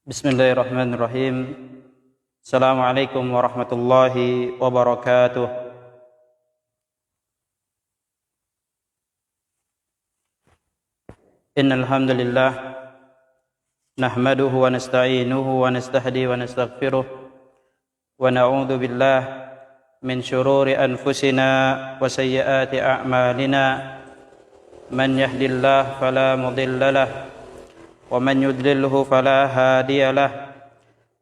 Bismillahirrahmanirrahim. Assalamualaikum warahmatullahi wabarakatuh. Innal hamdalillah nahmaduhu wa nasta'inuhu wa nastahdi wa nastaghfiruh wa na'udzu billah min shururi anfusina wa sayyiati a'malina. Man yahdihillahu fala mudilla lahu ومن يضلله فلا هادي له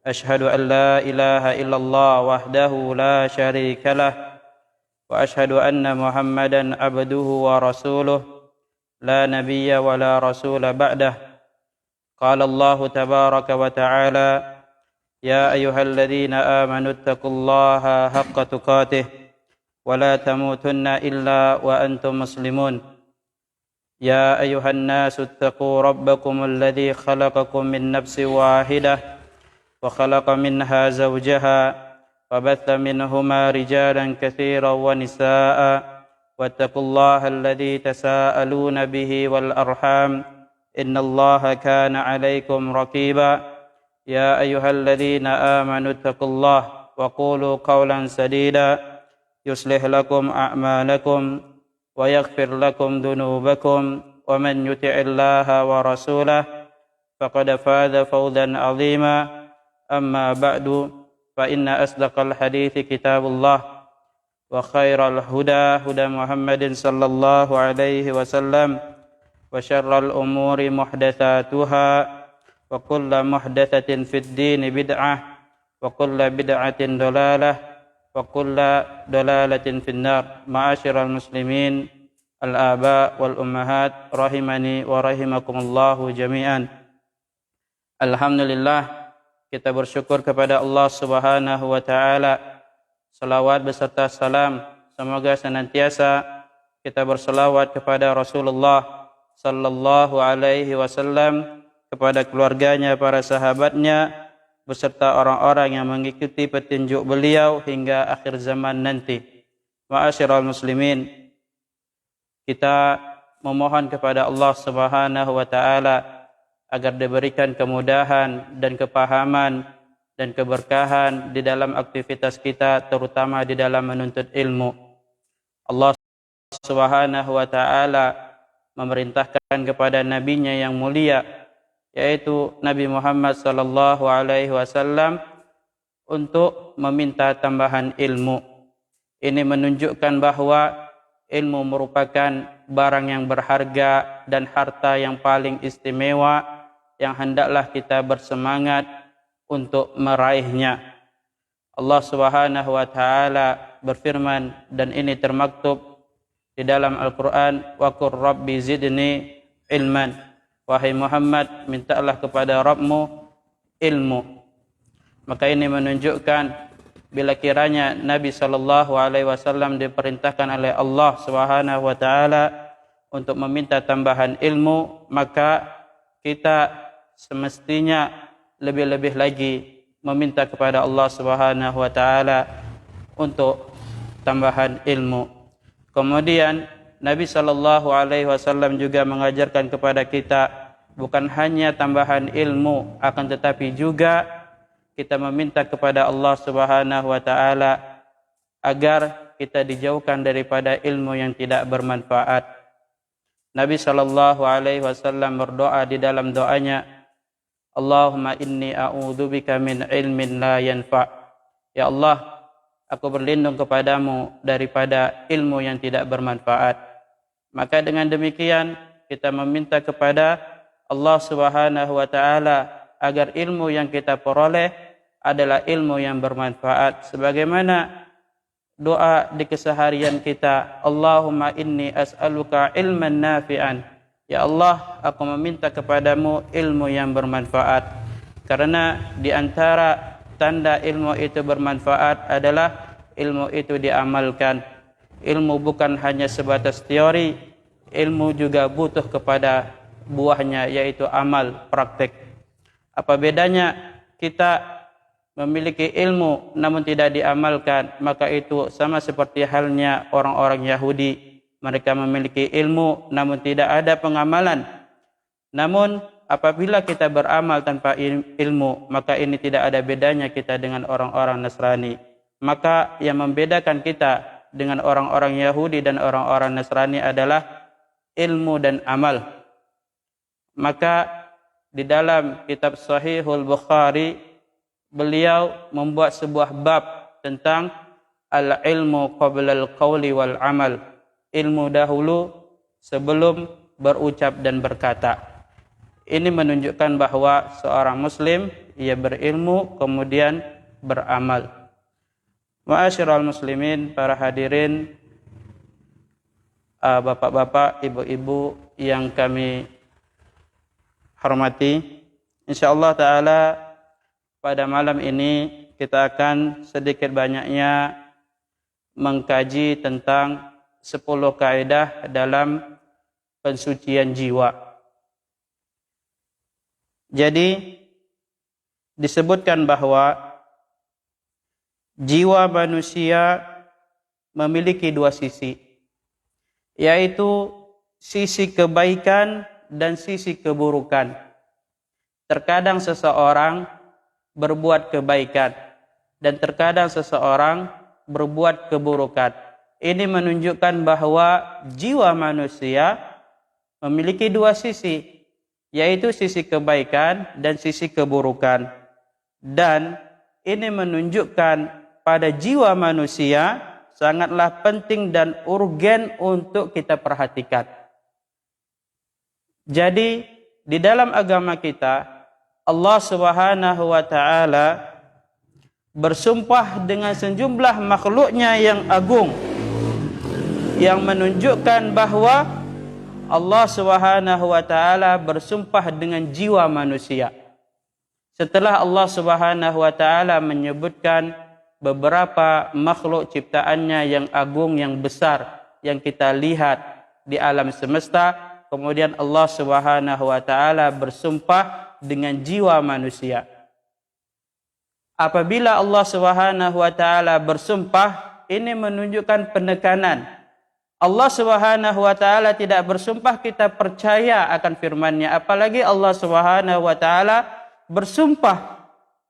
أشهد أن لا إله إلا الله وحده لا شريك له وأشهد أن محمدا عبده ورسوله لا نبي ولا رسول بعده. قال الله تبارك وتعالى يا أيها الذين آمنوا اتقوا الله حق تقاته ولا تموتن إلا وأنتم مسلمون. يا أيها الناس اتقوا ربكم الذي خلقكم من نفس واحدة وخلق منها زوجها وبث منهما رجالا كثيرا ونساء واتقوا الله الذي تساءلون به والأرحام إن الله كان عليكم رقيبا. يا أيها الذين آمنوا اتقوا الله وقولوا قولا سديدا يصلح لكم أعمالكم ويغفر لكم ذنوبكم ومن يطع الله ورسوله فقد فاز فوزا عظيما. أما بعد فإن أصدق الحديث كتاب الله وخير الهدى هدى محمد صلى الله عليه وسلم وشر الأمور محدثاتها وكل محدثة في الدين بدعة وكل بدعة ضلالة وكل ضلالة في النار. معاشر المسلمين al-aba wal ummahat rahimani wa rahimakumullahu jami'an. Alhamdulillah, kita bersyukur kepada Allah Subhanahu wa taala. Salawat beserta salam semoga senantiasa kita berselawat kepada Rasulullah sallallahu alaihi wasallam, kepada keluarganya, para sahabatnya, beserta orang-orang yang mengikuti petunjuk beliau hingga akhir zaman nanti. Ma'asyiral muslimin, kita memohon kepada Allah Subhanahu wa taala agar diberikan kemudahan dan kepahaman dan keberkahan di dalam aktivitas kita, terutama di dalam menuntut ilmu. Allah Subhanahu wa taala memerintahkan kepada nabinya yang mulia, yaitu Nabi Muhammad sallallahu alaihi wasallam, untuk meminta tambahan ilmu. Ini menunjukkan bahwa ilmu merupakan barang yang berharga dan harta yang paling istimewa yang hendaklah kita bersemangat untuk meraihnya. Allah Subhanahu wa taala berfirman, dan ini termaktub di dalam Al-Qur'an, wa qur rabbi zidni ilman. Wahai Muhammad, mintalah kepada Rabbmu ilmu. Maka ini menunjukkan bila kiranya Nabi sallallahu alaihi wasallam diperintahkan oleh Allah Subhanahu wa taala untuk meminta tambahan ilmu, maka kita semestinya lebih-lebih lagi meminta kepada Allah Subhanahu wa taala untuk tambahan ilmu. Kemudian Nabi sallallahu alaihi wasallam juga mengajarkan kepada kita bukan hanya tambahan ilmu, akan tetapi juga kita meminta kepada Allah Subhanahu wa taala agar kita dijauhkan daripada ilmu yang tidak bermanfaat. Nabi sallallahu alaihi wasallam berdoa di dalam doanya, Allahumma inni a'udzubika min ilmin la yanfa'. Ya Allah, aku berlindung kepadamu daripada ilmu yang tidak bermanfaat. Maka dengan demikian kita meminta kepada Allah Subhanahu wa taala agar ilmu yang kita peroleh adalah ilmu yang bermanfaat, sebagaimana doa di keseharian kita, Allahumma inni as'aluka ilman nafi'an. Ya Allah, aku meminta kepadamu ilmu yang bermanfaat. Karena di antara tanda ilmu itu bermanfaat adalah ilmu itu diamalkan. Ilmu bukan hanya sebatas teori, ilmu juga butuh kepada buahnya, yaitu amal, praktek. Apa bedanya kita memiliki ilmu namun tidak diamalkan? Maka itu sama seperti halnya orang-orang Yahudi. Mereka memiliki ilmu namun tidak ada pengamalan. Namun apabila kita beramal tanpa ilmu, maka ini tidak ada bedanya kita dengan orang-orang Nasrani. Maka yang membedakan kita dengan orang-orang Yahudi dan orang-orang Nasrani adalah ilmu dan amal. Maka di dalam kitab Sahihul Bukhari, beliau membuat sebuah bab tentang al-ilmu qabla al-qawli wal amal. Ilmu dahulu sebelum berucap dan berkata. Ini menunjukkan bahwa seorang muslim ia berilmu kemudian beramal. Ma'asyiral muslimin, para hadirin, bapak-bapak, ibu-ibu yang kami hormati, insyaallah taala pada malam ini kita akan sedikit banyaknya mengkaji tentang 10 kaidah dalam pensucian jiwa. Jadi disebutkan bahwa jiwa manusia memiliki 2 sisi, yaitu sisi kebaikan dan sisi keburukan. Terkadang seseorang berbuat kebaikan dan terkadang seseorang berbuat keburukan. Ini menunjukkan bahwa jiwa manusia memiliki 2 sisi, yaitu sisi kebaikan dan sisi keburukan. Dan ini menunjukkan pada jiwa manusia sangatlah penting dan urgen untuk kita perhatikan. Jadi di dalam agama kita, Allah Subhanahu wa taala bersumpah dengan sejumlah makhluknya yang agung, yang menunjukkan bahwa Allah Subhanahu wa taala bersumpah dengan jiwa manusia. Setelah Allah Subhanahu wa taala menyebutkan beberapa makhluk ciptaannya yang agung, yang besar, yang kita lihat di alam semesta, kemudian Allah Subhanahu wa taala bersumpah dengan jiwa manusia. Apabila Allah Subhanahu wa taala bersumpah, ini menunjukkan penekanan. Allah Subhanahu wa taala tidak bersumpah kita percaya akan firman-Nya, apalagi Allah Subhanahu wa taala bersumpah.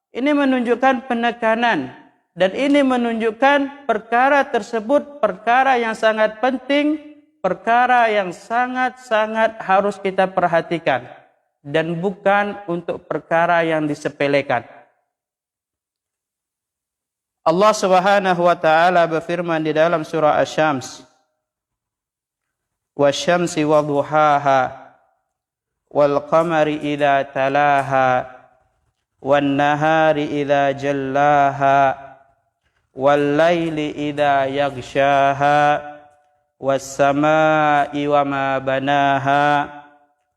Ini menunjukkan penekanan dan ini menunjukkan perkara tersebut perkara yang sangat penting, perkara yang sangat-sangat harus kita perhatikan dan bukan untuk perkara yang disepelekan. Allah Subhanahu wa taala berfirman di dalam surah Asy-Syams, wasyamsi wadduhaha wal qamari idza talaha wan nahari idza jallaha wal laili idza yaghshaha was samaa'i wama banaha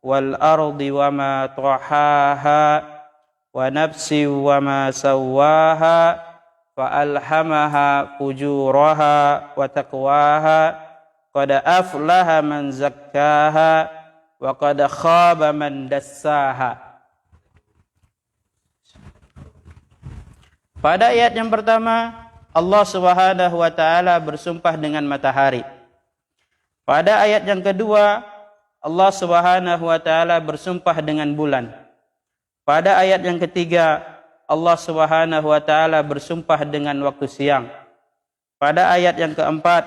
wal ardi wama tahaha wa nafsi wama sawwaha fa alhamaha fujuraha wa taqwaha qad aflaha man zakkaha wa qad khaba man dassaha. Pada ayat yang pertama, Allah Subhanahu wa taala bersumpah dengan matahari. Pada ayat yang kedua, Allah Subhanahu wa taala bersumpah dengan bulan. Pada ayat yang ketiga, Allah Subhanahu wa taala bersumpah dengan waktu siang. Pada ayat yang keempat,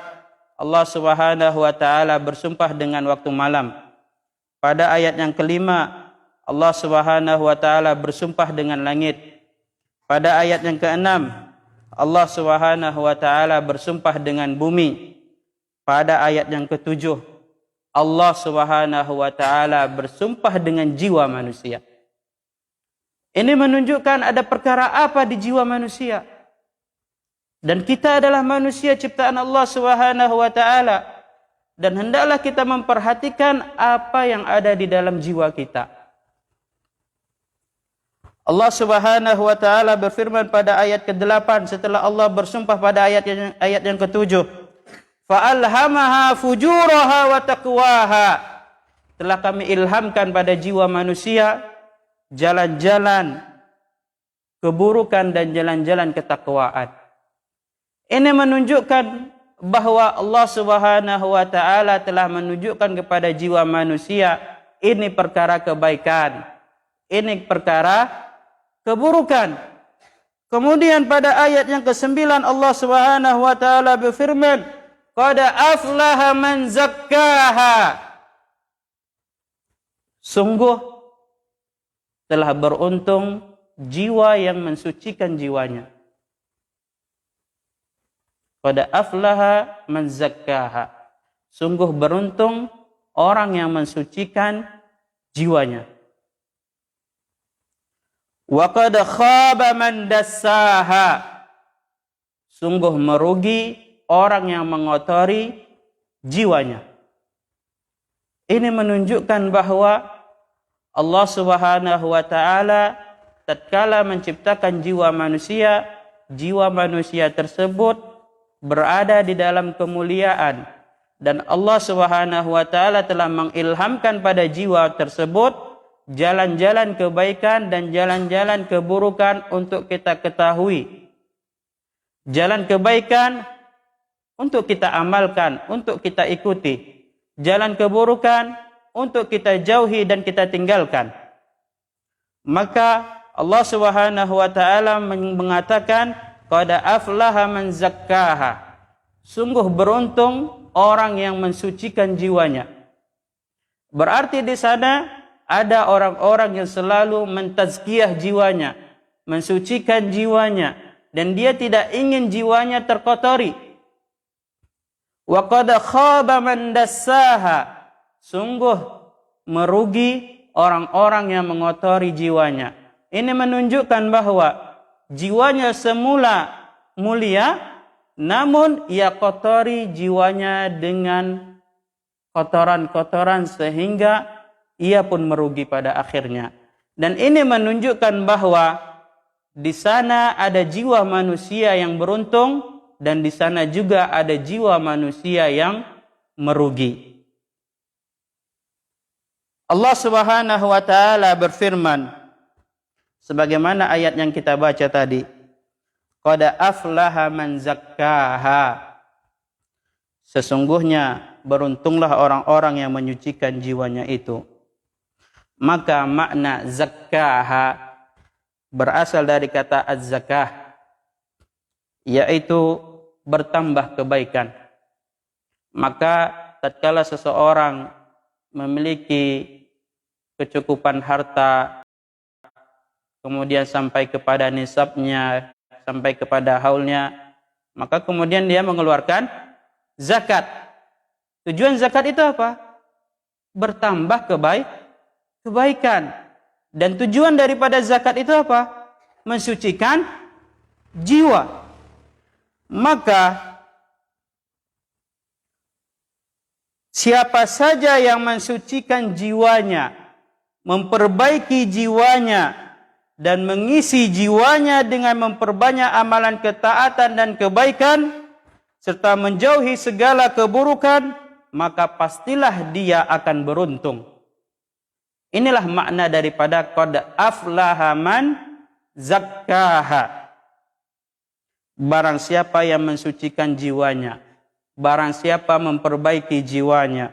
Allah Subhanahu wa taala bersumpah dengan waktu malam. Pada ayat yang kelima, Allah Subhanahu wa taala bersumpah dengan langit. Pada ayat yang keenam, Allah Subhanahu wa taala bersumpah dengan bumi. Pada ayat yang ketujuh, Allah Subhanahu wa taala bersumpah dengan jiwa manusia. Ini menunjukkan ada perkara apa di jiwa manusia. Dan kita adalah manusia ciptaan Allah Subhanahu wa taala, dan hendaklah kita memperhatikan apa yang ada di dalam jiwa kita. Allah Subhanahu wa taala berfirman pada ayat ke-8 setelah Allah bersumpah pada ayat yang ke-7, fa alhamaha fujuraha wa taqwaha. Telah kami ilhamkan pada jiwa manusia jalan-jalan keburukan dan jalan-jalan ketakwaan. Ini menunjukkan bahwa Allah Subhanahu wa taala telah menunjukkan kepada jiwa manusia ini perkara kebaikan, Ini perkara keburukan. Kemudian pada ayat yang ke-9 Allah Subhanahu wa taala berfirman, "Qad aflaha man zakkaha." Sungguh telah beruntung jiwa yang mensucikan jiwanya. Qad aflaha man zakkaha. Sungguh beruntung orang yang mensucikan jiwanya. Wa qad khaba man dassaha. Sungguh merugi orang yang mengotori jiwanya. Ini menunjukkan bahwa Allah Subhanahu wa taala tatkala menciptakan jiwa manusia tersebut berada di dalam kemuliaan, dan Allah Subhanahu wa taala telah mengilhamkan pada jiwa tersebut jalan-jalan kebaikan dan jalan-jalan keburukan untuk kita ketahui. Jalan kebaikan untuk kita amalkan, untuk kita ikuti. Jalan keburukan untuk kita jauhi dan kita tinggalkan. Maka Allah Subhanahu wa taala mengatakan, qad aflaha man zakkaha. Sungguh beruntung orang yang mensucikan jiwanya. Berarti di sana ada orang-orang yang selalu mentazkiyah jiwanya, mensucikan jiwanya, dan dia tidak ingin jiwanya terkotori. Wa qad khaba man dassaha. Sungguh merugi orang-orang yang mengotori jiwanya. Ini menunjukkan bahwa jiwanya semula mulia, namun ia kotori jiwanya dengan kotoran-kotoran sehingga ia pun merugi pada akhirnya. Dan ini menunjukkan bahwa di sana ada jiwa manusia yang beruntung, dan di sana juga ada jiwa manusia yang merugi. Allah Subhanahu wa taala berfirman sebagaimana ayat yang kita baca tadi, qad aflaha man zakkaha. Sesungguhnya beruntunglah orang-orang yang menyucikan jiwanya itu. Maka makna zakkaha berasal dari kata az-zakah, yaitu bertambah kebaikan. Maka tatkala seseorang memiliki kecukupan harta, kemudian sampai kepada nisabnya, sampai kepada haulnya, maka kemudian dia mengeluarkan zakat. Tujuan zakat itu apa? Bertambah kebaikan. Dan tujuan daripada zakat itu apa? Mensucikan jiwa. Maka siapa saja yang mensucikan jiwanya, memperbaiki jiwanya, dan mengisi jiwanya dengan memperbanyak amalan ketaatan dan kebaikan, serta menjauhi segala keburukan, maka pastilah dia akan beruntung. Inilah makna daripada qad aflaha man zakkaha. Barang siapa yang mensucikan jiwanya, barang siapa memperbaiki jiwanya,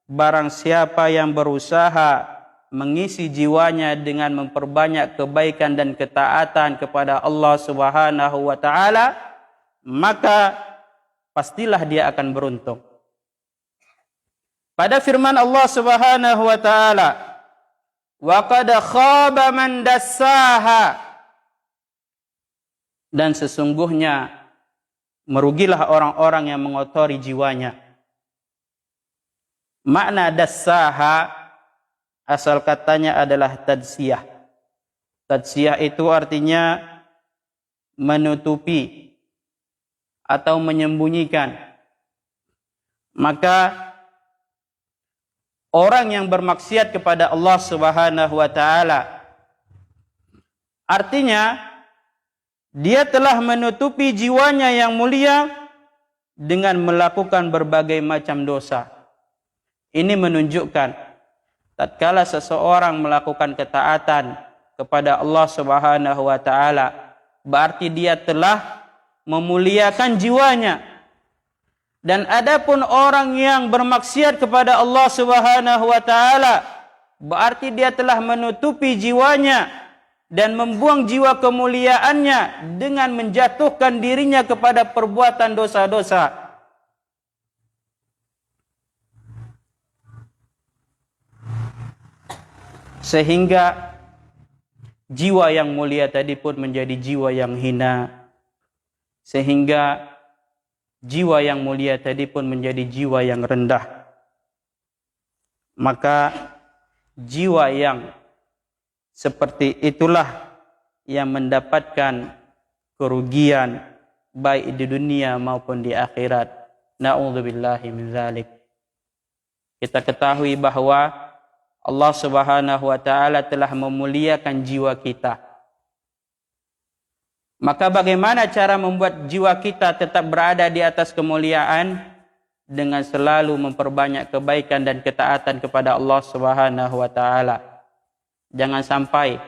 barang siapa yang berusaha mengisi jiwanya dengan memperbanyak kebaikan dan ketaatan kepada Allah Subhanahu wa taala, maka pastilah dia akan beruntung. Pada firman Allah Subhanahu wa taala, wa qad khaba man dassaha. Dan sesungguhnya merugilah orang-orang yang mengotori jiwanya. Makna dassaha asal katanya adalah tadzkiyah. Tadzkiyah itu artinya menutupi atau menyembunyikan. Maka orang yang bermaksiat kepada Allah Subhanahu wa taala, artinya dia telah menutupi jiwanya yang mulia dengan melakukan berbagai macam dosa. Ini menunjukkan tatkala seseorang melakukan ketaatan kepada Allah Subhanahu wa taala, berarti dia telah memuliakan jiwanya. Dan adapun orang yang bermaksiat kepada Allah Subhanahu wa taala, berarti dia telah menutupi jiwanya dan membuang jiwa kemuliaannya dengan menjatuhkan dirinya kepada perbuatan dosa-dosa. Sehingga jiwa yang mulia tadi pun menjadi jiwa yang hina. Sehingga jiwa yang mulia tadi pun menjadi jiwa yang rendah. Maka jiwa yang seperti itulah yang mendapatkan kerugian baik di dunia maupun di akhirat. Na'udzubillahi min dzalik. Kita ketahui bahwa Allah Subhanahu wa taala telah memuliakan jiwa kita. Maka bagaimana cara membuat jiwa kita tetap berada di atas kemuliaan? Dengan selalu memperbanyak kebaikan dan ketaatan kepada Allah Subhanahu wa taala. Jangan sampai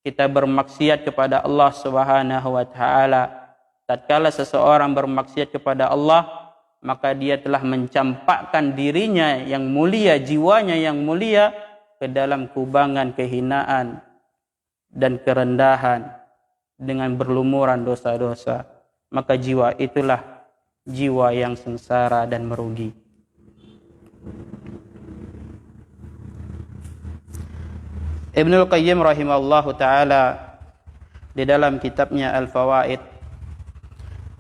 kita bermaksiat kepada Allah Subhanahu wa taala. Tatkala seseorang bermaksiat kepada Allah, maka dia telah mencampakkan dirinya yang mulia, jiwanya yang mulia ke dalam kubangan kehinaan dan kerendahan dengan berlumuran dosa-dosa. Maka jiwa itulah jiwa yang sengsara dan merugi. Ibnul Qayyim rahimahullahu ta'ala di dalam kitabnya Al-Fawaid,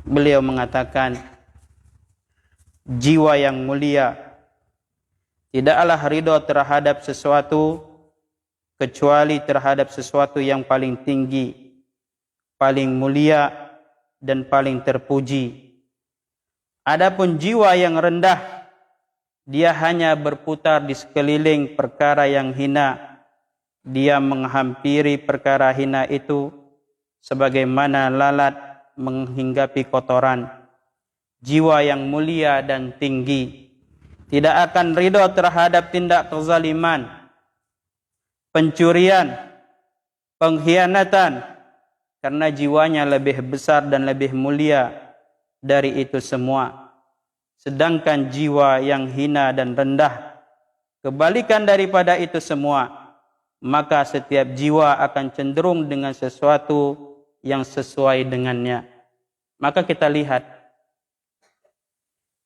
beliau mengatakan, jiwa yang mulia tidaklah ridho terhadap sesuatu kecuali terhadap sesuatu yang paling tinggi, paling mulia, dan paling terpuji. Adapun jiwa yang rendah, dia hanya berputar di sekeliling perkara yang hina. Dia menghampiri perkara hina itu sebagaimana lalat menghinggapi kotoran. Jiwa yang mulia dan tinggi tidak akan ridho terhadap tindak kezaliman, pencurian, pengkhianatan, karena jiwanya lebih besar dan lebih mulia dari itu semua. Sedangkan jiwa yang hina dan rendah, kebalikan daripada itu semua, maka setiap jiwa akan cenderung dengan sesuatu yang sesuai dengannya. Maka kita lihat,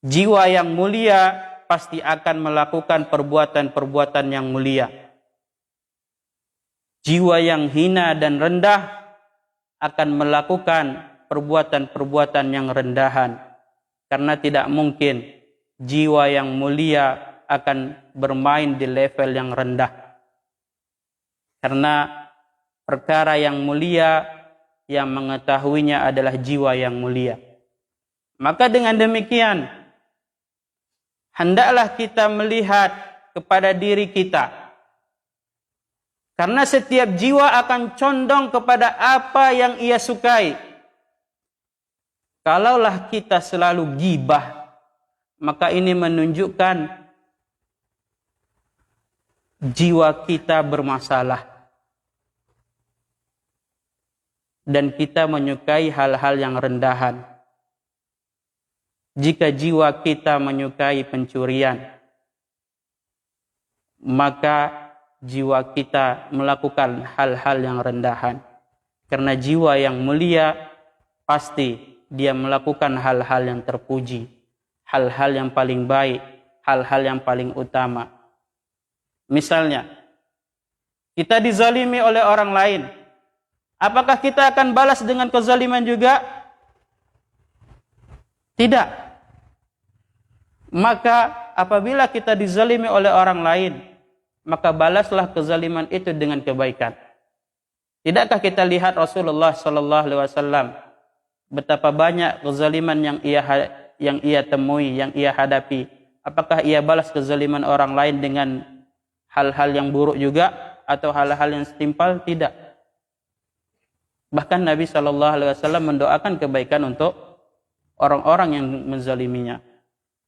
jiwa yang mulia pasti akan melakukan perbuatan-perbuatan yang mulia. Jiwa yang hina dan rendah akan melakukan perbuatan-perbuatan yang rendahan. Karena tidak mungkin jiwa yang mulia akan bermain di level yang rendah. Karena perkara yang mulia yang mengetahuinya adalah jiwa yang mulia. Maka dengan demikian, hendaklah kita melihat kepada diri kita. Karena setiap jiwa akan condong kepada apa yang ia sukai. Kalaulah kita selalu gibah, maka ini menunjukkan jiwa kita bermasalah. Dan kita menyukai hal-hal yang rendahan. Jika jiwa kita menyukai pencurian, maka jiwa kita melakukan hal-hal yang rendahan. Karena jiwa yang mulia pasti dia melakukan hal-hal yang terpuji, hal-hal yang paling baik, hal-hal yang paling utama. Misalnya, kita dizalimi oleh orang lain. Apakah kita akan balas dengan kezaliman juga? Tidak. Maka apabila kita dizalimi oleh orang lain, maka balaslah kezaliman itu dengan kebaikan. Tidakkah kita lihat Rasulullah sallallahu alaihi wasallam betapa banyak kezaliman yang ia temui, yang ia hadapi? Apakah ia balas kezaliman orang lain dengan hal-hal yang buruk juga atau hal-hal yang setimpal? Tidak. Bahkan Nabi sallallahu alaihi wasallam mendoakan kebaikan untuk orang-orang yang menzaliminya.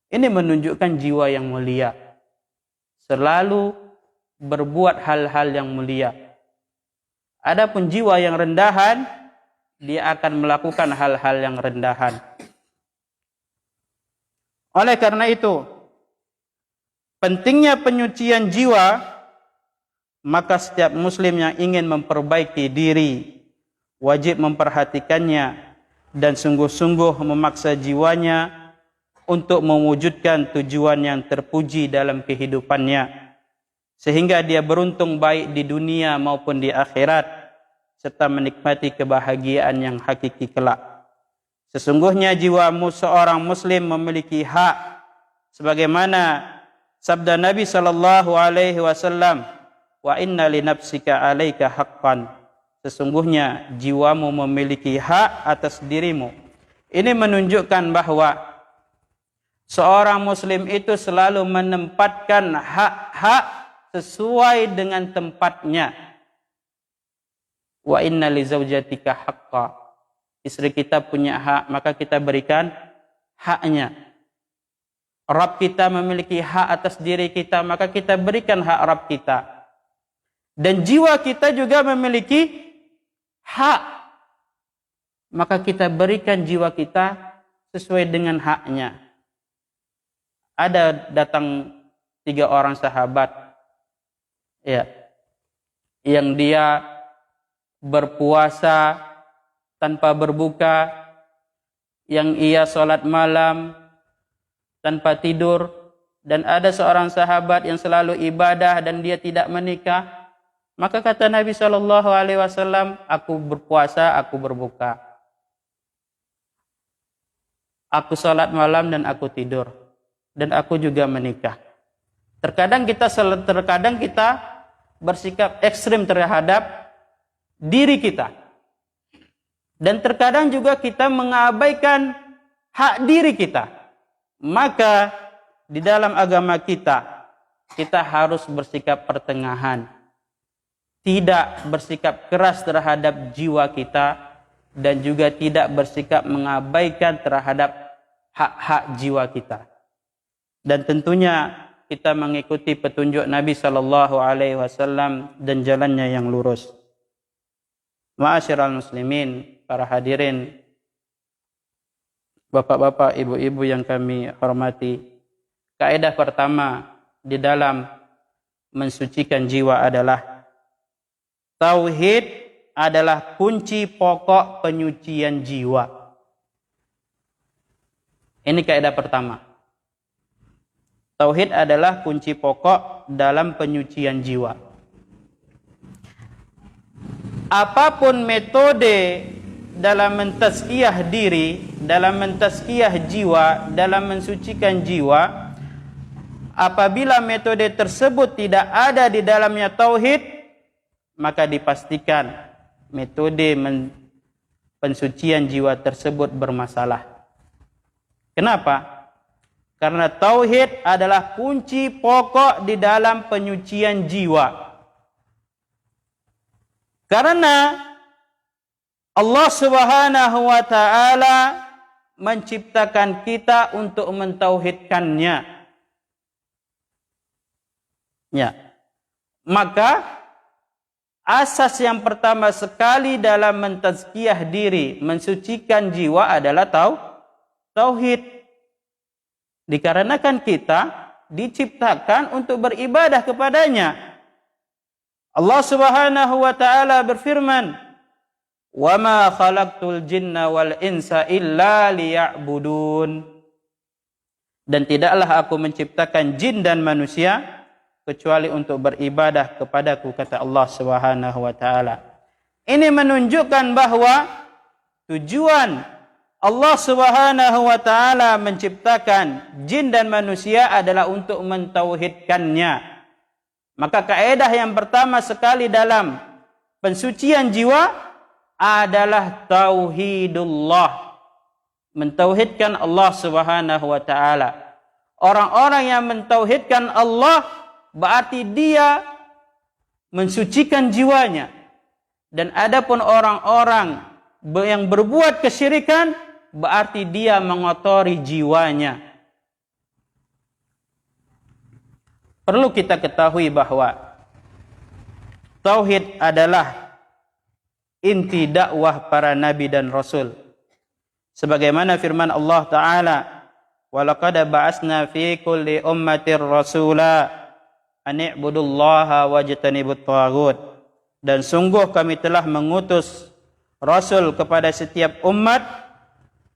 Ini menunjukkan jiwa yang mulia. Selalu berbuat hal-hal yang mulia. Adapun jiwa yang rendahan, dia akan melakukan hal-hal yang rendahan. Oleh karena itu, pentingnya penyucian jiwa maka setiap muslim yang ingin memperbaiki diri wajib memperhatikannya dan sungguh-sungguh memaksa jiwanya untuk mewujudkan tujuan yang terpuji dalam kehidupannya, sehingga dia beruntung baik di dunia maupun di akhirat, serta menikmati kebahagiaan yang hakiki kelak. Sesungguhnya jiwa seorang muslim memiliki hak, sebagaimana sabda Nabi sallallahu alaihi wasallam, wa inna li nafsika 'alaika haqqan. Sesungguhnya jiwamu memiliki hak atas dirimu. Ini menunjukkan bahwa seorang muslim itu selalu menempatkan hak-hak sesuai dengan tempatnya. Wa inna li zaujatika haqqa. Istri kita punya hak, maka kita berikan haknya. Rabb kita memiliki hak atas diri kita, maka kita berikan hak Rabb kita. Dan jiwa kita juga memiliki hak, maka kita berikan jiwa kita sesuai dengan haknya. Ada datang 3 orang sahabat, ya, yang dia berpuasa tanpa berbuka, yang ia sholat malam tanpa tidur, dan ada seorang sahabat yang selalu ibadah dan dia tidak menikah. Maka kata Nabi SAW, aku berpuasa, aku berbuka, aku sholat malam dan aku tidur, dan aku juga menikah. Terkadang kita bersikap ekstrim terhadap diri kita, dan terkadang juga kita mengabaikan hak diri kita. Maka di dalam agama kita harus bersikap pertengahan, tidak bersikap keras terhadap jiwa kita, dan juga tidak bersikap mengabaikan terhadap hak-hak jiwa kita. Dan tentunya kita mengikuti petunjuk Nabi sallallahu alaihi wasallam dan jalannya yang lurus. Ma'asyiral muslimin, para hadirin, bapak-bapak, ibu-ibu yang kami hormati, kaidah pertama di dalam mensucikan jiwa adalah tauhid adalah kunci pokok penyucian jiwa. Ini kaidah pertama. Tauhid adalah kunci pokok dalam penyucian jiwa. Apapun metode dalam mentazkiyah diri, dalam mentazkiyah jiwa, dalam mensucikan jiwa, apabila metode tersebut tidak ada di dalamnya tauhid, maka dipastikan metode pensucian jiwa tersebut bermasalah. Kenapa? Karena tauhid adalah kunci pokok di dalam penyucian jiwa. Karena Allah Subhanahu wa taala menciptakan kita untuk mentauhidkannya. Ya. Maka asas yang pertama sekali dalam mentazkiyah diri, mensucikan jiwa adalah tauhid. Dikarenakan kita diciptakan untuk beribadah kepadanya. Allah Subhanahu wa taala berfirman, "Wa ma khalaqtul jinna wal insa illa liya'budun." Dan tidaklah aku menciptakan jin dan manusia kecuali untuk beribadah kepadaku, kata Allah Subhanahu wa taala. Ini menunjukkan bahwa tujuan Allah Subhanahu wa taala menciptakan jin dan manusia adalah untuk mentauhidkannya. Maka kaidah yang pertama sekali dalam pensucian jiwa adalah tauhidullah. Mentauhidkan Allah Subhanahu wa taala. Orang-orang yang mentauhidkan Allah berarti dia mensucikan jiwanya. Dan adapun orang-orang yang berbuat kesyirikan berarti dia mengotori jiwanya. Perlu kita ketahui bahwa tauhid adalah inti dakwah para nabi dan rasul. Sebagaimana firman Allah Ta'ala, "Wa laqad ba'atsna fi kulli ummatin rasula ani'budullaha wajtanibut taghut. Dan sungguh kami telah mengutus Rasul kepada setiap umat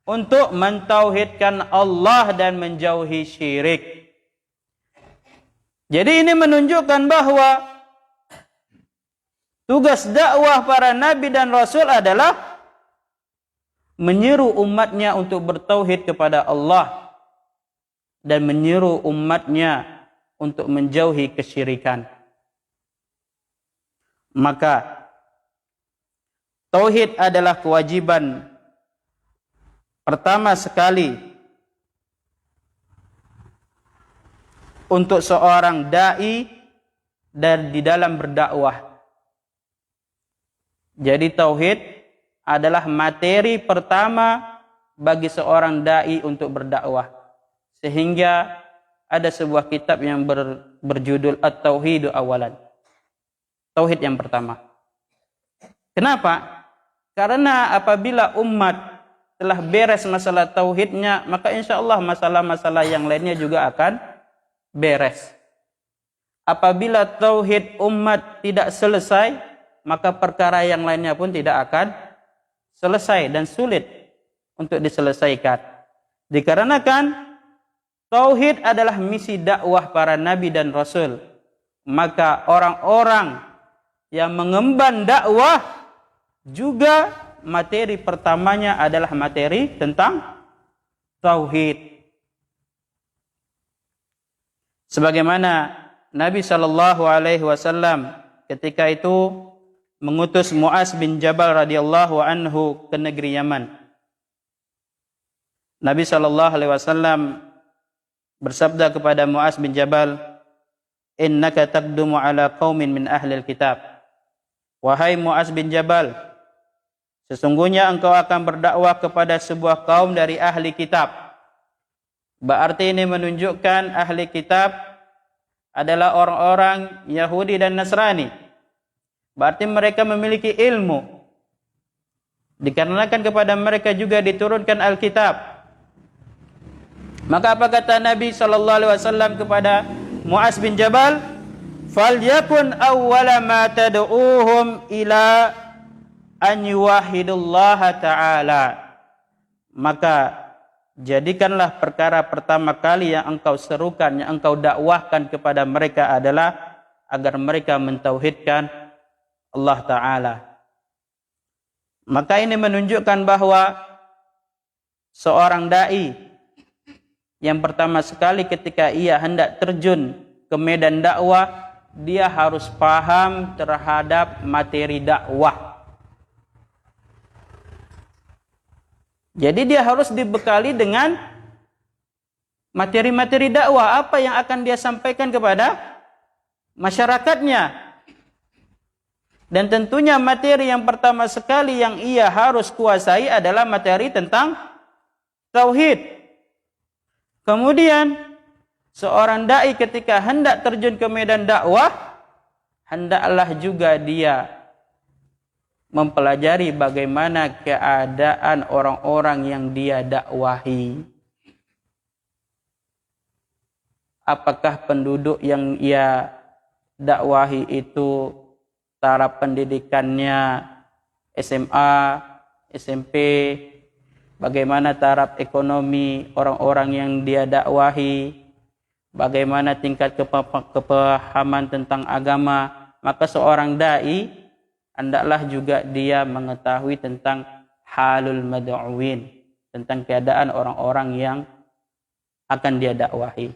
untuk mentauhidkan Allah dan menjauhi syirik. Jadi ini menunjukkan bahwa tugas dakwah para nabi dan rasul adalah menyeru umatnya untuk bertauhid kepada Allah dan menyeru umatnya untuk menjauhi kesyirikan. Maka tauhid adalah kewajiban pertama sekali untuk seorang dai dan di dalam berdakwah. Jadi tauhid adalah materi pertama bagi seorang dai untuk berdakwah. Sehingga ada sebuah kitab yang berjudul At-Tauhidu Awalan. Tauhid yang pertama. Kenapa? Karena apabila umat telah beres masalah tauhidnya, maka insya Allah masalah-masalah yang lainnya juga akan beres. Apabila tauhid umat tidak selesai, maka perkara yang lainnya pun tidak akan selesai dan sulit untuk diselesaikan. Dikarenakan tauhid adalah misi dakwah para nabi dan rasul, maka orang-orang yang mengemban dakwah juga materi pertamanya adalah materi tentang tauhid. Sebagaimana Nabi SAW ketika itu mengutus Mu'az bin Jabal radhiyallahu anhu ke negeri Yaman. Nabi SAW bersabda kepada Mu'az bin Jabal, "Innaka taqdumu ala qaumin min ahlil kitab." Wahai Mu'az bin Jabal, sesungguhnya engkau akan berdakwah kepada sebuah kaum dari ahli kitab. Berarti ini menunjukkan ahli kitab adalah orang-orang Yahudi dan Nasrani. Berarti mereka memiliki ilmu. Dikarenakan kepada mereka juga diturunkan Alkitab. Maka apa kata Nabi SAW kepada Mu'az bin Jabal? "Falyakun awwala ma tad'uuhum ila an yuwahidullaha ta'ala." Maka jadikanlah perkara pertama kali yang engkau serukan, yang engkau dakwahkan kepada mereka adalah agar mereka mentauhidkan Allah Ta'ala. Maka ini menunjukkan bahwa seorang da'i yang pertama sekali ketika ia hendak terjun ke medan dakwah, dia harus paham terhadap materi dakwah. Jadi dia harus dibekali dengan materi-materi dakwah, apa yang akan dia sampaikan kepada masyarakatnya. Dan tentunya materi yang pertama sekali yang ia harus kuasai adalah materi tentang tauhid. Kemudian seorang dai ketika hendak terjun ke medan dakwah, hendaklah juga dia mempelajari bagaimana keadaan orang-orang yang dia dakwahi. Apakah penduduk yang ia dakwahi itu taraf pendidikannya SMA, SMP, bagaimana taraf ekonomi orang-orang yang dia dakwahi, bagaimana tingkat kepahaman tentang agama. Maka seorang dai hendaklah juga dia mengetahui tentang halul mad'uwin, tentang keadaan orang-orang yang akan dia dakwahi.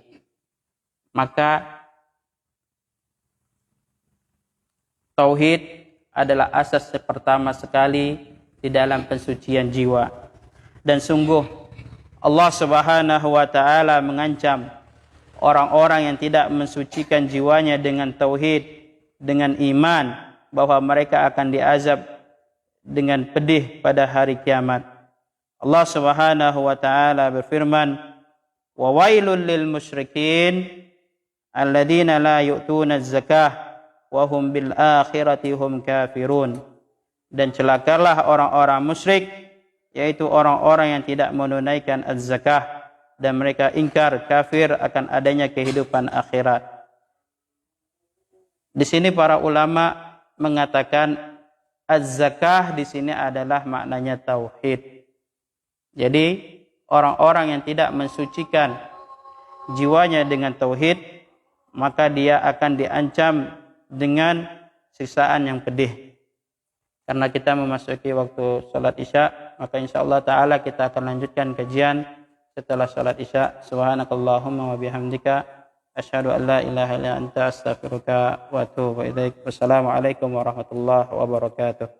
Maka tauhid adalah asas pertama sekali di dalam pensucian jiwa. Dan sungguh Allah Subhanahu wa taala mengancam orang-orang yang tidak mensucikan jiwanya dengan tauhid, dengan iman, bahwa mereka akan diazab dengan pedih pada hari kiamat. Allah Subhanahu wa taala berfirman, "Wa wailul lil musyrikin alladzina la yu'tuna az-zakah wa hum bil akhirati hum kafirun." Dan celakalah orang-orang musyrik, yaitu orang-orang yang tidak menunaikan az-zakah dan mereka ingkar kafir akan adanya kehidupan akhirat. Di sini para ulama mengatakan az-zakah di sini adalah maknanya tauhid. Jadi orang-orang yang tidak mensucikan jiwanya dengan tauhid, maka dia akan diancam dengan siksaan yang pedih. Karena kita memasuki waktu salat Isya, maka insyaallah taala kita akan lanjutkan kajian setelah salat Isya. Subhanakallahumma wa bihamdika asyhadu an la ilaha illa anta astaghfiruka wa atubu ilaik. Wassalamualaikum warahmatullahi wabarakatuh.